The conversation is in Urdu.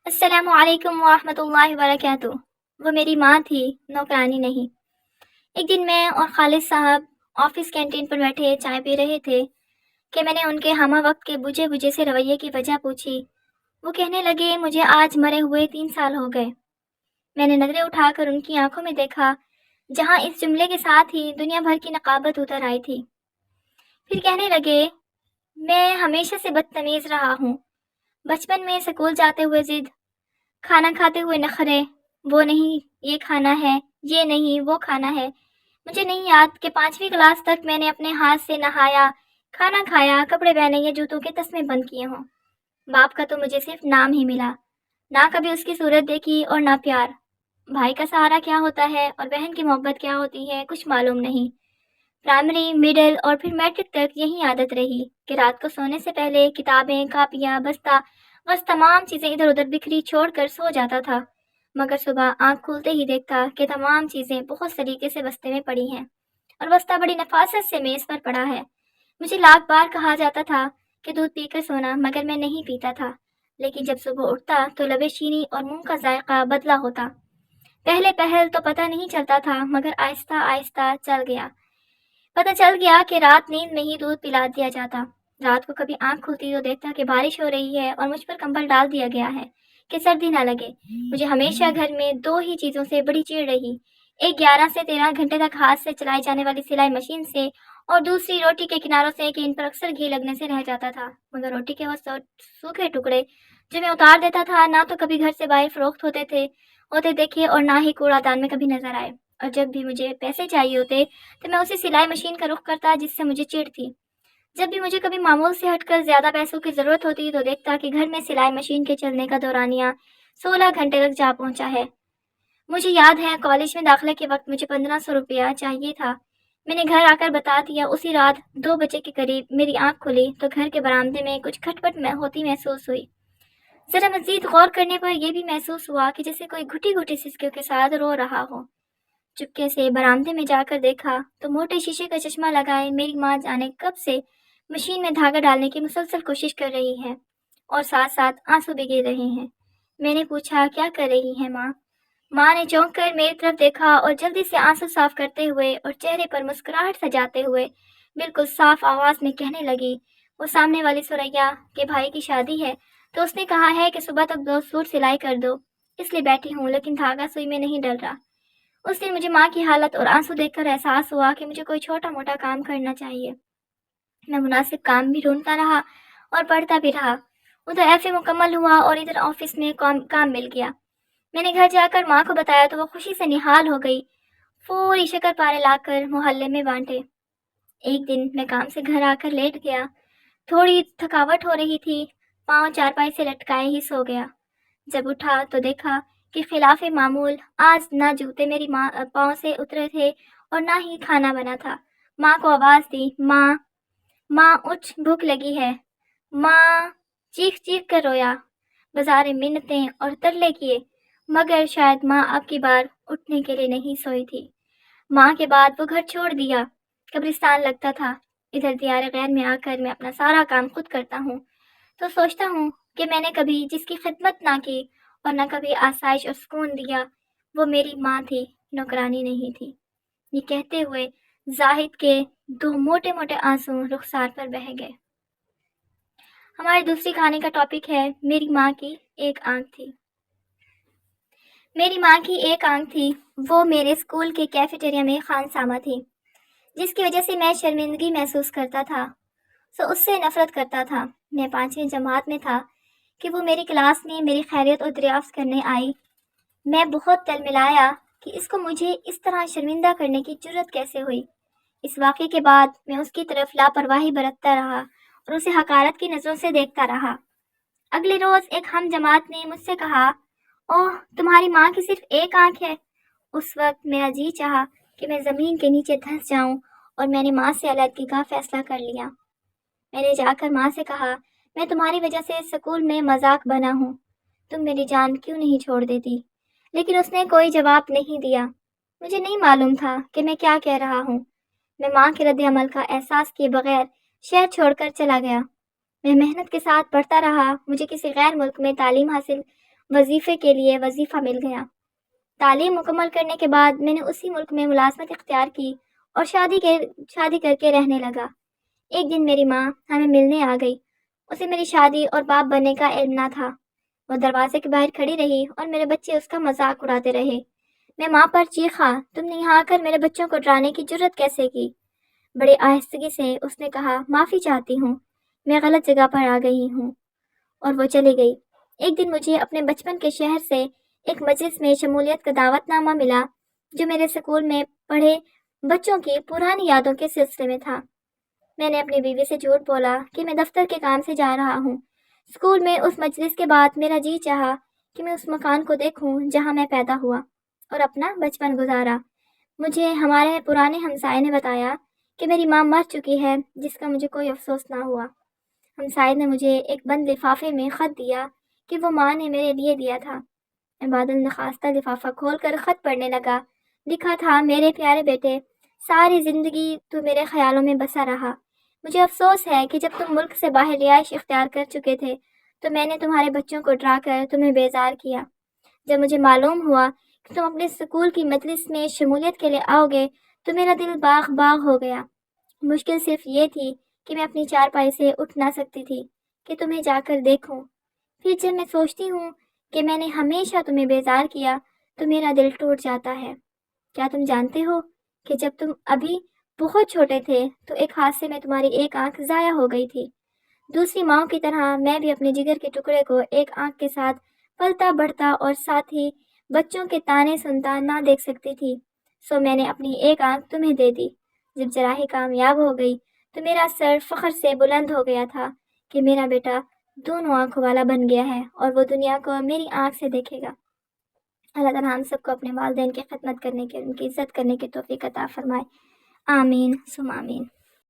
السلام علیکم ورحمۃ اللہ وبرکاتہ۔ وہ میری ماں تھی، نوکرانی نہیں۔ ایک دن میں اور خالد صاحب آفس کینٹین پر بیٹھے چائے پی رہے تھے کہ میں نے ان کے ہمہ وقت کے بجھے بجھے سے رویے کی وجہ پوچھی۔ وہ کہنے لگے، مجھے آج مرے ہوئے 3 سال ہو گئے۔ میں نے نظریں اٹھا کر ان کی آنکھوں میں دیکھا، جہاں اس جملے کے ساتھ ہی دنیا بھر کی نقابت اتر آئی تھی۔ پھر کہنے لگے، میں ہمیشہ سے بدتمیز رہا ہوں۔ بچپن میں اسکول جاتے ہوئے ضد، کھانا کھاتے ہوئے نخرے، وہ نہیں یہ کھانا ہے، یہ نہیں وہ کھانا ہے۔ مجھے نہیں یاد کہ 5ویں کلاس تک میں نے اپنے ہاتھ سے نہایا، کھانا کھایا، کپڑے پہنے یا جوتوں کے تسمے بند کیے ہوں۔ باپ کا تو مجھے صرف نام ہی ملا، نہ کبھی اس کی صورت دیکھی اور نہ پیار۔ بھائی کا سہارا کیا ہوتا ہے اور بہن کی محبت کیا ہوتی ہے کچھ معلوم نہیں۔ پرائمری، مڈل اور پھر میٹرک تک یہی عادت رہی کہ رات کو سونے سے پہلے کتابیں، کاپیاں، بستہ بس تمام چیزیں ادھر ادھر بکھری چھوڑ کر سو جاتا تھا، مگر صبح آنکھ کھولتے ہی دیکھتا کہ تمام چیزیں بہت سلیقے سے بستے میں پڑی ہیں اور بستہ بڑی نفاست سے میز پر پڑا ہے۔ مجھے لاکھ بار کہا جاتا تھا کہ دودھ پی کر سونا، مگر میں نہیں پیتا تھا، لیکن جب صبح اٹھتا تو لبِ شیریں اور منہ کا ذائقہ بدلا ہوتا۔ پہلے پہل تو پتہ نہیں چلتا تھا، مگر آہستہ آہستہ پتہ چل گیا کہ رات نیند میں ہی دودھ پلا دیا جاتا۔ رات کو کبھی آنکھ کھلتی تو دیکھتا کہ بارش ہو رہی ہے اور مجھ پر کمبل ڈال دیا گیا ہے کہ سردی نہ لگے۔ مجھے ہمیشہ گھر میں 2 ہی چیزوں سے بڑی چڑ رہی، ایک 11 سے 13 گھنٹے تک ہاتھ سے چلائی جانے والی سلائی مشین سے، اور دوسری روٹی کے کناروں سے کہ ان پر اکثر گھی لگنے سے رہ جاتا تھا، مگر روٹی کے وہ سوکھے ٹکڑے جو میں اتار دیتا تھا نہ تو کبھی گھر سے باہر فروخت ہوتے دیکھے اور نہ ہی کوڑا دان میں کبھی نظر آئے۔ اور جب بھی مجھے پیسے چاہیے ہوتے تو میں اسی سلائی مشین کا رخ کرتا جس سے مجھے چڑ تھی۔ جب بھی مجھے کبھی معمول سے ہٹ کر زیادہ پیسوں کی ضرورت ہوتی تو دیکھتا کہ گھر میں سلائی مشین کے چلنے کا دورانیہ 16 گھنٹے تک جا پہنچا ہے۔ مجھے یاد ہے کالج میں داخلے کے وقت مجھے 1500 روپیہ چاہیے تھا۔ میں نے گھر آ کر بتا دیا۔ اسی رات 2 بجے کے قریب میری آنکھ کھلی تو گھر کے برآمدے میں کچھ کھٹپٹ میں ہوتی محسوس ہوئی۔ ذرا مزید غور کرنے پر یہ بھی محسوس ہوا کہ جیسے کوئی گھٹی گھٹی سسکیوں کے ساتھ رو رہا ہو۔ چپکے سے برآمدے میں جا کر دیکھا تو موٹے شیشے کا چشمہ لگائے میری ماں جانے کب سے مشین میں دھاگا ڈالنے کی مسلسل کوشش کر رہی ہے اور ساتھ ساتھ آنسو بھی گر رہے ہیں۔ میں نے پوچھا، کیا کر رہی ہیں ماں؟ ماں نے چونک کر میری طرف دیکھا اور جلدی سے آنسو صاف کرتے ہوئے اور چہرے پر مسکراہٹ سجاتے ہوئے بالکل صاف آواز میں کہنے لگی، وہ سامنے والی سوریا کے بھائی کی شادی ہے تو اس نے کہا ہے کہ صبح تک 2 سوٹ سلائی کر دو، اس لیے بیٹھی ہوں، لیکن دھاگا سوئی میں نہیں ڈل رہا۔ اس دن مجھے ماں کی حالت اور آنسو دیکھ کر احساس ہوا کہ مجھے کوئی چھوٹا موٹا کام کرنا چاہیے۔ میں مناسب کام بھی ڈھونڈتا رہا اور پڑھتا بھی رہا۔ ادھر ایف اے مکمل ہوا اور ادھر آفس میں کام مل گیا۔ میں نے گھر جا کر ماں کو بتایا تو وہ خوشی سے نہال ہو گئی۔ پوری شکر پارے لا کر محلے میں بانٹے۔ ایک دن میں کام سے گھر آ کر لیٹ گیا۔ تھوڑی تھکاوٹ ہو رہی تھی، پاؤں چارپائی سے لٹکائے ہی سو گیا۔ جب اٹھا تو دیکھا کہ خلاف معمول آج نہ جوتے میری پاؤں سے اترے تھے اور نہ ہی کھانا بنا تھا۔ ماں کو آواز دی، ماں ماں اٹھ، بھوک لگی ہے۔ ماں چیخ چیخ کر رویا، بازارے منتیں اور ترلے کیے، مگر شاید ماں اب کی بار اٹھنے کے لیے نہیں سوئی تھی۔ ماں کے بعد وہ گھر چھوڑ دیا، قبرستان لگتا تھا۔ ادھر دیار غیر میں آ کر میں اپنا سارا کام خود کرتا ہوں تو سوچتا ہوں کہ میں نے کبھی جس کی خدمت نہ کی اور نہ کبھی آسائش اور سکون دیا، وہ میری ماں تھی، نوکرانی نہیں تھی۔ یہ کہتے ہوئے زاہد کے 2 موٹے موٹے آنسو رخسار پر بہہ گئے۔ ہماری دوسری کہانی کا ٹاپک ہے، میری ماں کی ایک آنکھ تھی۔ میری ماں کی ایک آنکھ تھی، وہ میرے اسکول کے کیفیٹیریا میں خانسامہ تھی، جس کی وجہ سے میں شرمندگی محسوس کرتا تھا، اس سے نفرت کرتا تھا۔ میں 5ویں جماعت میں تھا کہ وہ میری کلاس میں میری خیریت اور دریافت کرنے آئی۔ میں بہت تلملایا کہ اس کو مجھے اس طرح شرمندہ کرنے کی جرت کیسے ہوئی۔ اس واقعے کے بعد میں اس کی طرف لاپرواہی برتتا رہا اور اسے حقارت کی نظروں سے دیکھتا رہا۔ اگلے روز ایک ہم جماعت نے مجھ سے کہا، اوہ، تمہاری ماں کی صرف ایک آنکھ ہے۔ اس وقت میرا جی چاہا کہ میں زمین کے نیچے دھنس جاؤں اور میں نے ماں سے علیحدگی کا فیصلہ کر لیا۔ میں نے جا کر ماں سے کہا، میں تمہاری وجہ سے اسکول میں مذاق بنا ہوں، تم میری جان کیوں نہیں چھوڑ دیتی؟ لیکن اس نے کوئی جواب نہیں دیا۔ مجھے نہیں معلوم تھا کہ میں کیا کہہ رہا ہوں۔ میں ماں کے رد عمل کا احساس کیے بغیر شہر چھوڑ کر چلا گیا۔ میں محنت کے ساتھ پڑھتا رہا۔ مجھے کسی غیر ملک میں تعلیم حاصل وظیفے کے لیے وظیفہ مل گیا۔ تعلیم مکمل کرنے کے بعد میں نے اسی ملک میں ملازمت اختیار کی اور شادی کر کے رہنے لگا۔ ایک دن میری ماں ہمیں ملنے آ گئی۔ اسے میری شادی اور باپ بننے کا علم نہ تھا۔ وہ دروازے کے باہر کھڑی رہی اور میرے بچے اس کا مذاق اڑاتے رہے۔ میں ماں پر چیخا، تم نے یہاں آ کر میرے بچوں کو ڈرانے کی جرت کیسے کی؟ بڑے آہستگی سے اس نے کہا، معافی چاہتی ہوں، میں غلط جگہ پر آ گئی ہوں، اور وہ چلی گئی۔ ایک دن مجھے اپنے بچپن کے شہر سے ایک مجلس میں شمولیت کا دعوت نامہ ملا جو میرے اسکول میں پڑھے بچوں کی پرانی یادوں کے سلسلے میں تھا۔ میں نے اپنی بیوی سے جھوٹ بولا کہ میں دفتر کے کام سے جا رہا ہوں۔ اسکول میں اس مجلس کے بعد میرا جی چاہا کہ میں اس مکان کو دیکھوں جہاں میں پیدا ہوا اور اپنا بچپن گزارا۔ مجھے ہمارے پرانے ہمسائے نے بتایا کہ میری ماں مر چکی ہے، جس کا مجھے کوئی افسوس نہ ہوا۔ ہمسائے نے مجھے ایک بند لفافے میں خط دیا کہ وہ ماں نے میرے لیے دیا تھا۔ میں بادل نخواستہ لفافہ کھول کر خط پڑھنے لگا۔ لکھا تھا، میرے پیارے بیٹے، ساری زندگی تو میرے خیالوں میں بسا رہا۔ مجھے افسوس ہے کہ جب تم ملک سے باہر رہائش اختیار کر چکے تھے تو میں نے تمہارے بچوں کو ڈرا کر تمہیں بیزار کیا۔ جب مجھے معلوم ہوا کہ تم اپنے اسکول کی مجلس میں شمولیت کے لیے آؤ گے تو میرا دل باغ باغ ہو گیا۔ مشکل صرف یہ تھی کہ میں اپنی چارپائی سے اٹھ نہ سکتی تھی کہ تمہیں جا کر دیکھوں۔ پھر جب میں سوچتی ہوں کہ میں نے ہمیشہ تمہیں بیزار کیا تو میرا دل ٹوٹ جاتا ہے۔ کیا تم جانتے ہو کہ جب تم ابھی بہت چھوٹے تھے تو ایک حادثے میں تمہاری ایک آنکھ ضائع ہو گئی تھی؟ دوسری ماؤں کی طرح میں بھی اپنے جگر کے ٹکڑے کو ایک آنکھ کے ساتھ پلتا بڑھتا اور ساتھ ہی بچوں کے تانے سنتا نہ دیکھ سکتی تھی، سو میں نے اپنی ایک آنکھ تمہیں دے دی۔ جب جراحی کامیاب ہو گئی تو میرا سر فخر سے بلند ہو گیا تھا کہ میرا بیٹا دونوں آنکھوں والا بن گیا ہے اور وہ دنیا کو میری آنکھ سے دیکھے گا۔ اللہ تعالیٰ ہم سب کو اپنے والدین کی خدمت کرنے کے، ان کی عزت کرنے کی توفیق عطا فرمائے۔ آمین ثم آمین۔